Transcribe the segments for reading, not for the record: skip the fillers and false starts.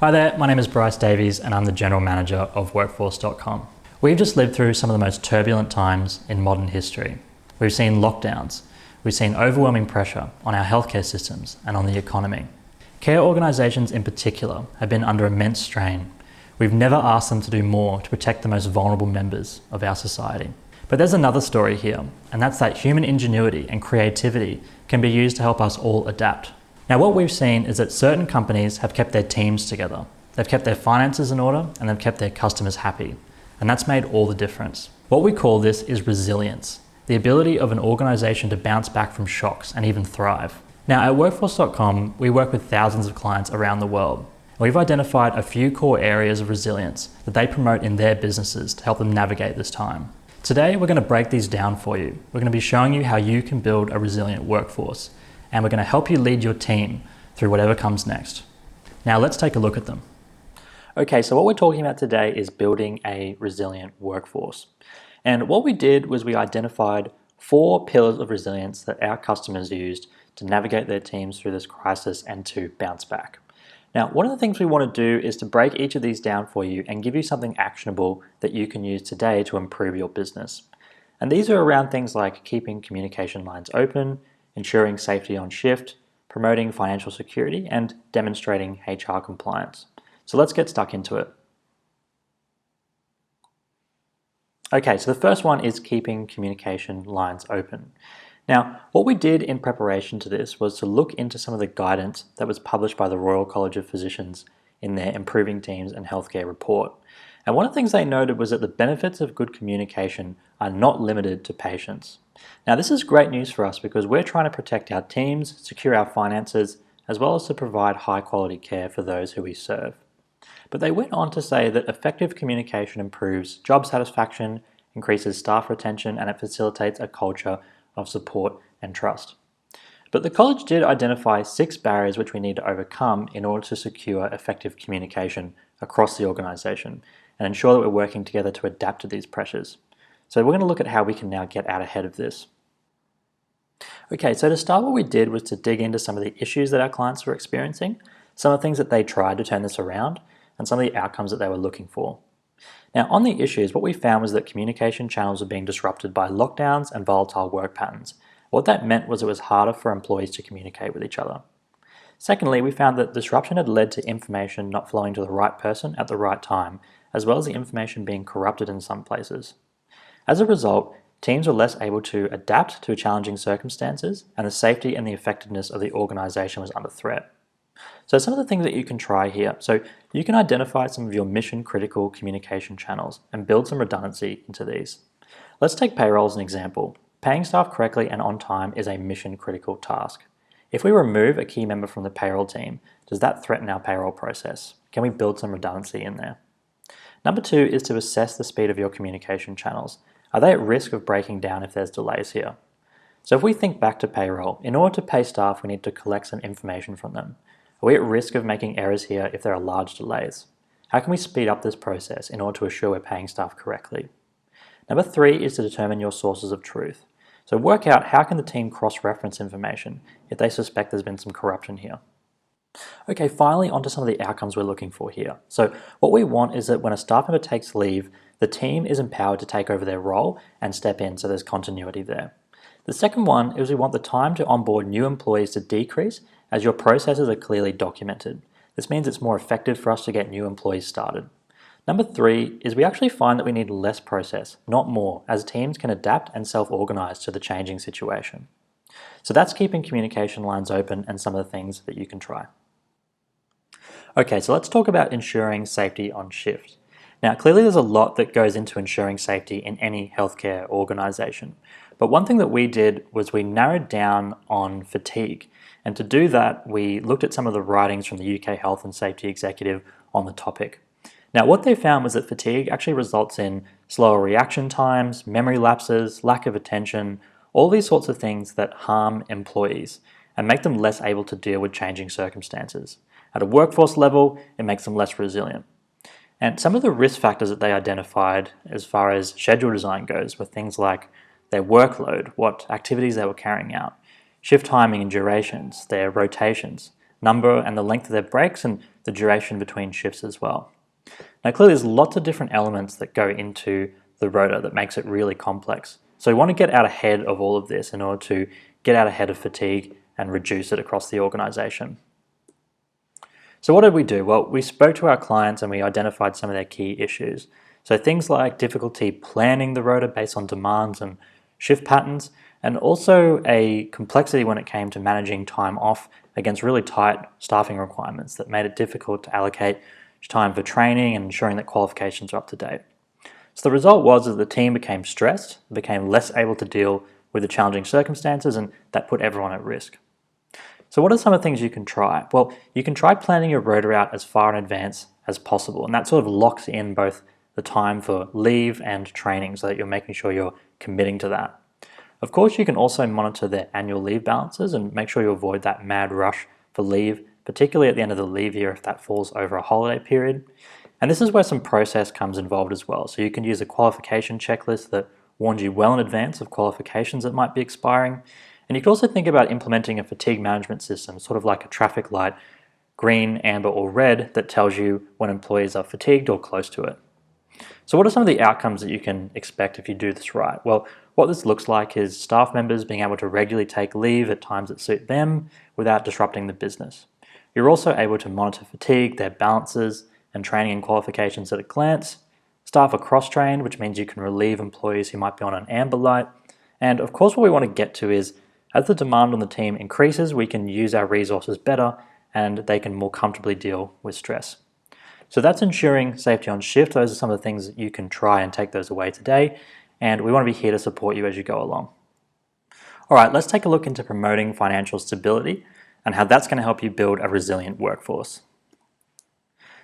Hi there, my name is Bryce Davies and I'm the General Manager of Workforce.com. We've just lived through some of the most turbulent times in modern history. We've seen lockdowns, we've seen overwhelming pressure on our healthcare systems and on the economy. Care organisations in particular have been under immense strain. We've never asked them to do more to protect the most vulnerable members of our society. But there's another story here, and that's that human ingenuity and creativity can be used to help us all adapt. Now, what we've seen is that certain companies have kept their teams together. They've kept their finances in order and they've kept their customers happy. And that's made all the difference. What we call this is resilience, the ability of an organisation to bounce back from shocks and even thrive. Now, at Workforce.com, we work with thousands of clients around the world. We've identified a few core areas of resilience that they promote in their businesses to help them navigate this time. Today, we're going to break these down for you. We're going to be showing you how you can build a resilient workforce, and we're going to help you lead your team through whatever comes next. Now let's take a look at them. Okay, so what we're talking about today is building a resilient workforce. And what we did was we identified 4 pillars of resilience that our customers used to navigate their teams through this crisis and to bounce back. Now, one of the things we want to do is to break each of these down for you and give you something actionable that you can use today to improve your business. And these are around things like keeping communication lines open, ensuring safety on shift, promoting financial security, and demonstrating HR compliance. So let's get stuck into it. Okay, so the first one is keeping communication lines open. Now, what we did in preparation to this was to look into some of the guidance that was published by the Royal College of Physicians in their Improving Teams and Healthcare report. And one of the things they noted was that the benefits of good communication are not limited to patients. Now, this is great news for us because we're trying to protect our teams, secure our finances, as well as to provide high quality care for those who we serve. But they went on to say that effective communication improves job satisfaction, increases staff retention, and it facilitates a culture of support and trust. But the college did identify 6 barriers which we need to overcome in order to secure effective communication across the organisation and ensure that we're working together to adapt to these pressures. So we're going to look at how we can now get out ahead of this. Okay, so to start, what we did was to dig into some of the issues that our clients were experiencing, some of the things that they tried to turn this around, and some of the outcomes that they were looking for. Now, on the issues, what we found was that communication channels were being disrupted by lockdowns and volatile work patterns. What that meant was it was harder for employees to communicate with each other. Secondly, we found that disruption had led to information not flowing to the right person at the right time, as well as the information being corrupted in some places. As a result, teams were less able to adapt to challenging circumstances, and the safety and the effectiveness of the organisation was under threat. So some of the things that you can try here. So you can identify some of your mission critical communication channels and build some redundancy into these. Let's take payroll as an example. Paying staff correctly and on time is a mission critical task. If we remove a key member from the payroll team, does that threaten our payroll process? Can we build some redundancy in there? Number 2 is to assess the speed of your communication channels. Are they at risk of breaking down if there's delays here? So if we think back to payroll, in order to pay staff, we need to collect some information from them. Are we at risk of making errors here if there are large delays? How can we speed up this process in order to assure we're paying staff correctly? Number 3 is to determine your sources of truth. So work out how can the team cross-reference information if they suspect there's been some corruption here. Okay, finally onto some of the outcomes we're looking for here. So what we want is that when a staff member takes leave, the team is empowered to take over their role and step in so there's continuity there. The second one is we want the time to onboard new employees to decrease as your processes are clearly documented. This means it's more effective for us to get new employees started. Number 3 is we actually find that we need less process, not more, as teams can adapt and self-organize to the changing situation. So that's keeping communication lines open and some of the things that you can try. Okay, so let's talk about ensuring safety on shift. Now, clearly there's a lot that goes into ensuring safety in any healthcare organization. But one thing that we did was we narrowed down on fatigue. And to do that, we looked at some of the writings from the UK Health and Safety Executive on the topic. Now, what they found was that fatigue actually results in slower reaction times, memory lapses, lack of attention, all these sorts of things that harm employees and make them less able to deal with changing circumstances. At a workforce level, it makes them less resilient. And some of the risk factors that they identified as far as schedule design goes were things like their workload, what activities they were carrying out, shift timing and durations, their rotations, number and the length of their breaks, and the duration between shifts as well. Now clearly there's lots of different elements that go into the rota that makes it really complex. So we want to get out ahead of all of this in order to get out ahead of fatigue and reduce it across the organisation. So what did we do? Well, we spoke to our clients and we identified some of their key issues. So things like difficulty planning the rota based on demands and shift patterns, and also a complexity when it came to managing time off against really tight staffing requirements that made it difficult to allocate time for training and ensuring that qualifications are up to date. So the result was that the team became stressed, became less able to deal with the challenging circumstances, and that put everyone at risk. So what are some of the things you can try? Well, you can try planning your rota out as far in advance as possible, and that sort of locks in both the time for leave and training so that you're making sure you're committing to that. Of course, you can also monitor their annual leave balances and make sure you avoid that mad rush for leave, particularly at the end of the leave year if that falls over a holiday period. And this is where some process comes involved as well. So you can use a qualification checklist that warns you well in advance of qualifications that might be expiring. And you can also think about implementing a fatigue management system, sort of like a traffic light, green, amber, or red, that tells you when employees are fatigued or close to it. So what are some of the outcomes that you can expect if you do this right? Well, what this looks like is staff members being able to regularly take leave at times that suit them without disrupting the business. You're also able to monitor fatigue, their balances, and training and qualifications at a glance. Staff are cross-trained, which means you can relieve employees who might be on an amber light. And of course, what we want to get to is, as the demand on the team increases, we can use our resources better and they can more comfortably deal with stress. So that's ensuring safety on shift. Those are some of the things that you can try and take those away today. And we want to be here to support you as you go along. All right, let's take a look into promoting financial stability and how that's going to help you build a resilient workforce.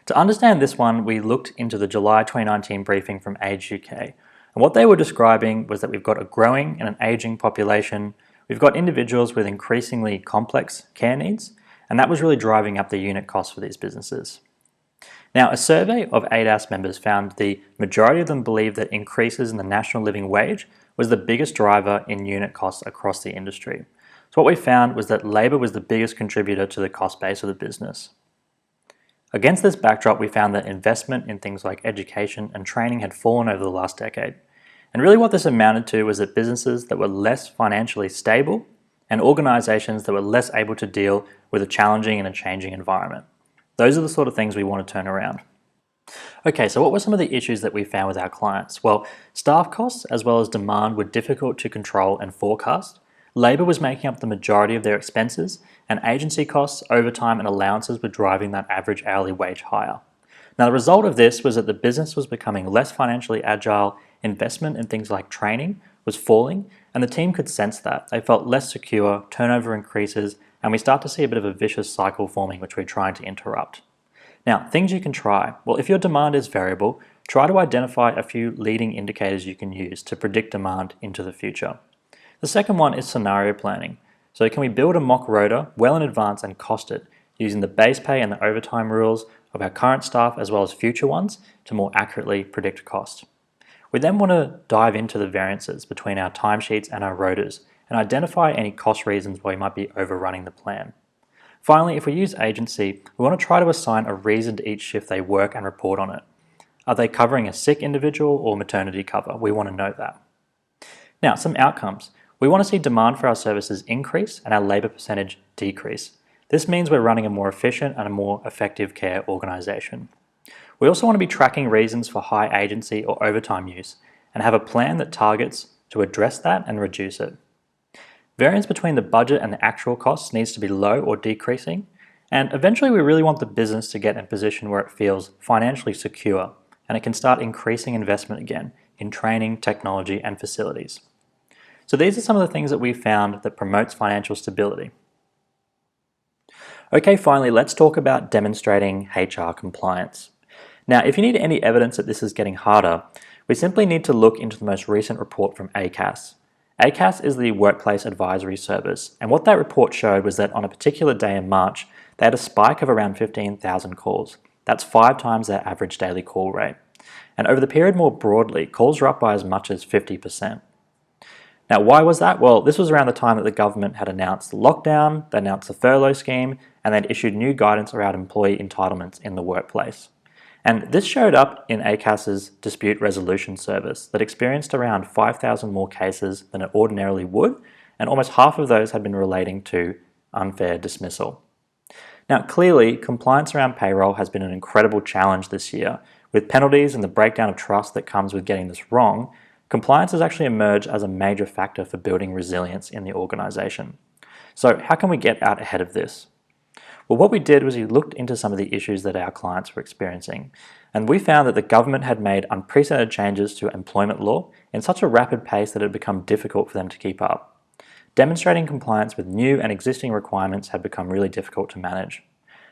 To understand this one, we looked into the July 2019 briefing from Age UK. And what they were describing was that we've got a growing and an aging population. We've got individuals with increasingly complex care needs, and that was really driving up the unit costs for these businesses. Now, a survey of ADAS members found the majority of them believed that increases in the national living wage was the biggest driver in unit costs across the industry. So what we found was that labour was the biggest contributor to the cost base of the business. Against this backdrop, we found that investment in things like education and training had fallen over the last decade. And really what this amounted to was that businesses that were less financially stable and organisations that were less able to deal with a challenging and a changing environment. Those are the sort of things we want to turn around. Okay, so what were some of the issues that we found with our clients? Well, staff costs as well as demand were difficult to control and forecast. Labour was making up the majority of their expenses, and agency costs, overtime and allowances were driving that average hourly wage higher. Now the result of this was that the business was becoming less financially agile, investment in things like training was falling, and the team could sense that. They felt less secure, turnover increases, and we start to see a bit of a vicious cycle forming which we're trying to interrupt. Now, things you can try. Well, if your demand is variable, try to identify a few leading indicators you can use to predict demand into the future. The second one is scenario planning. So can we build a mock rota well in advance and cost it, using the base pay and the overtime rules of our current staff as well as future ones to more accurately predict cost. We then want to dive into the variances between our timesheets and our rotas and identify any cost reasons why we might be overrunning the plan. Finally, if we use agency, we want to try to assign a reason to each shift they work and report on it. Are they covering a sick individual or maternity cover? We want to know that. Now, some outcomes. We want to see demand for our services increase and our labour percentage decrease. This means we're running a more efficient and a more effective care organisation. We also want to be tracking reasons for high agency or overtime use and have a plan that targets to address that and reduce it. Variance between the budget and the actual costs needs to be low or decreasing, and eventually we really want the business to get in a position where it feels financially secure and it can start increasing investment again in training, technology and facilities. So these are some of the things that we found that promotes financial stability. Okay, finally, let's talk about demonstrating HR compliance. Now, if you need any evidence that this is getting harder, we simply need to look into the most recent report from ACAS. ACAS is the Workplace Advisory Service, and what that report showed was that on a particular day in March, they had a spike of around 15,000 calls. That's 5 times their average daily call rate. And over the period more broadly, calls were up by as much as 50%. Now, why was that? Well, this was around the time that the government had announced the lockdown, they announced the furlough scheme, and they'd issued new guidance around employee entitlements in the workplace. And this showed up in ACAS's dispute resolution service that experienced around 5,000 more cases than it ordinarily would, and almost half of those had been relating to unfair dismissal. Now, clearly, compliance around payroll has been an incredible challenge this year. With penalties and the breakdown of trust that comes with getting this wrong, compliance has actually emerged as a major factor for building resilience in the organisation. So how can we get out ahead of this? Well, what we did was we looked into some of the issues that our clients were experiencing, and we found that the government had made unprecedented changes to employment law in such a rapid pace that it had become difficult for them to keep up. Demonstrating compliance with new and existing requirements had become really difficult to manage.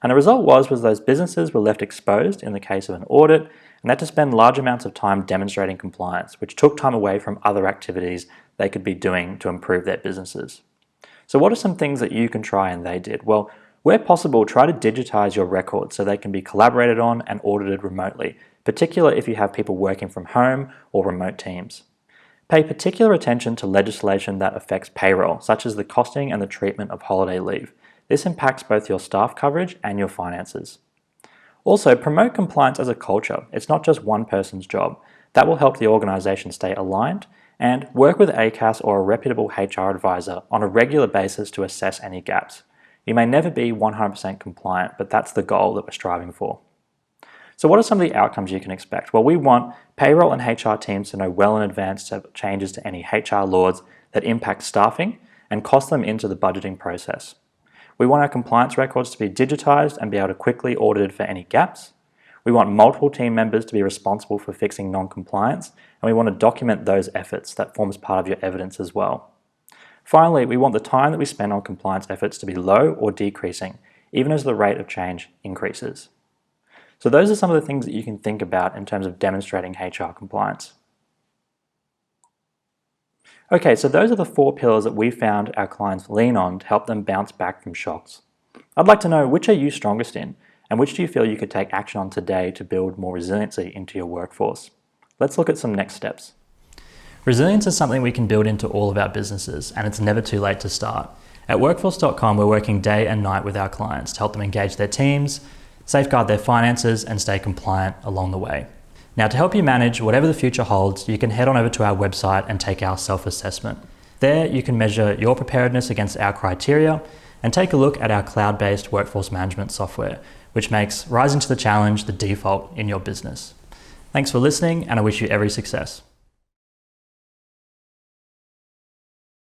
And the result was those businesses were left exposed in the case of an audit, and they had to spend large amounts of time demonstrating compliance, which took time away from other activities they could be doing to improve their businesses. So what are some things that you can try and they did? Well, where possible, try to digitize your records so they can be collaborated on and audited remotely, particularly if you have people working from home or remote teams. Pay particular attention to legislation that affects payroll, such as the costing and the treatment of holiday leave. This impacts both your staff coverage and your finances. Also, promote compliance as a culture. It's not just one person's job. That will help the organisation stay aligned, and work with ACAS or a reputable HR advisor on a regular basis to assess any gaps. You may never be 100% compliant, but that's the goal that we're striving for. So what are some of the outcomes you can expect? Well, we want payroll and HR teams to know well in advance of changes to any HR laws that impact staffing and cost them into the budgeting process. We want our compliance records to be digitized and be able to quickly audit for any gaps. We want multiple team members to be responsible for fixing non-compliance, and we want to document those efforts. That forms part of your evidence as well. Finally, we want the time that we spend on compliance efforts to be low or decreasing, even as the rate of change increases. So those are some of the things that you can think about in terms of demonstrating HR compliance. Okay, so those are the 4 pillars that we found our clients lean on to help them bounce back from shocks. I'd like to know, which are you strongest in, and which do you feel you could take action on today to build more resiliency into your workforce? Let's look at some next steps. Resilience is something we can build into all of our businesses, and it's never too late to start. At workforce.com, we're working day and night with our clients to help them engage their teams, safeguard their finances, and stay compliant along the way. Now, to help you manage whatever the future holds, you can head on over to our website and take our self-assessment. There, you can measure your preparedness against our criteria and take a look at our cloud-based workforce management software, which makes rising to the challenge the default in your business. Thanks for listening, and I wish you every success.